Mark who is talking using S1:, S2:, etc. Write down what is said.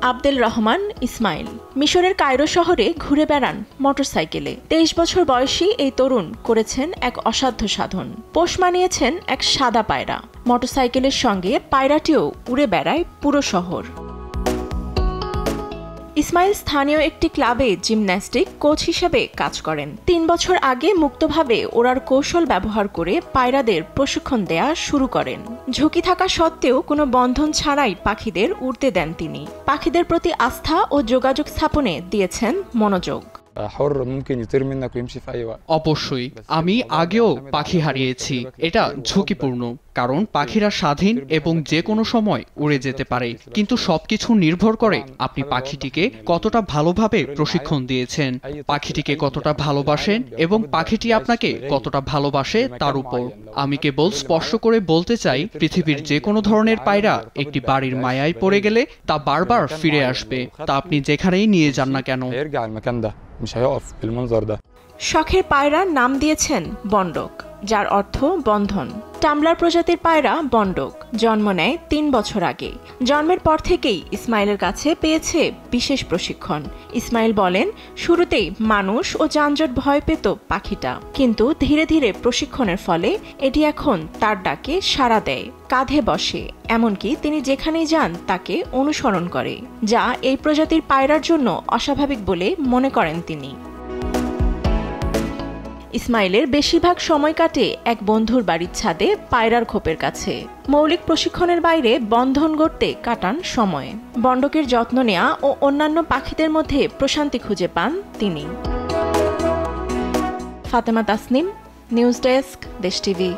S1: আব্দুল রহমান ইসমাইল। মিশরের কায়রো শহরে ঘুরে বেড়ান মোটরসাইকেলে। 23 বছর বয়সী এই তরুণ করেছেন এক অসাধ্য সাধন। পোষ মানিয়েছেন এক সাদা পায়রা। মোটরসাইকেলের সঙ্গে পায়রাটিও উড়ে বেড়ায় পুরো শহর। ইসমাইল স্থানীয় একটি ক্লাবে জিমন্যাস্টিক কোচ হিসেবে কাজ করেন। 3 বছর আগে মুক্তভাবে ওড়ার কৌশল ব্যবহার করে পায়রাদের প্রশিক্ষণ দেয়া শুরু করেন। ঝুঁকি থাকা সত্ত্বেও কোনো বন্ধন ছাড়াই পাখিদের উড়তে দেন তিনি। পাখিদের প্রতি আস্থা ও যোগাযোগ স্থাপনে দিয়েছেন মনোযোগ।
S2: অবশ্যই, আমি আগেও পাখি হারিয়েছি। এটা ঝুঁকিপূর্ণ, কারণ পাখিরা স্বাধীন এবং যে কোনো সময় উড়ে যেতে পারে। কিন্তু সবকিছু নির্ভর করে আপনি পাখিটিকে কতটা ভালোভাবে প্রশিক্ষণ দিয়েছেন, পাখিটিকে কতটা ভালোবাসেন এবং পাখিটি আপনাকে কতটা ভালোবাসে তার উপর। আমি কেবল স্পষ্ট করে বলতে চাই, পৃথিবীর যে কোনো ধরনের পায়রা একটি বাড়ির মায়ায় পড়ে গেলে তা বারবার ফিরে আসবে, তা আপনি যেখানেই নিয়ে যান না কেন।
S1: শখের পায়রার নাম দিয়েছেন বন্ডক, যার অর্থ বন্ধন। টামলার প্রজাতির পায়রা বন্ডক জন্ম নেয় 3 বছর আগে। জন্মের পর থেকেই ইসমাইলের কাছে পেয়েছে বিশেষ প্রশিক্ষণ। ইসমাইল বলেন, শুরুতেই মানুষ ও যানজট ভয় পেত পাখিটা, কিন্তু ধীরে ধীরে প্রশিক্ষণের ফলে এটি এখন তার ডাকে সাড়া দেয়, কাঁধে বসে, এমনকি তিনি যেখানেই যান তাকে অনুসরণ করে, যা এই প্রজাতির পায়রার জন্য অস্বাভাবিক বলে মনে করেন তিনি। ইসমাইলের বেশিরভাগ সময় কাটে এক বন্ধুর বাড়ির ছাদে পায়রার খোপের কাছে। মৌলিক প্রশিক্ষণের বাইরে বন্ধন গড়তে কাটান সময়। বন্ডকের যত্ন নেওয়া ও অন্যান্য পাখিদের মধ্যে প্রশান্তি খুঁজে পান তিনি। ফাতেমা তাসনিম, নিউজ ডেস্ক, দেশ টিভি।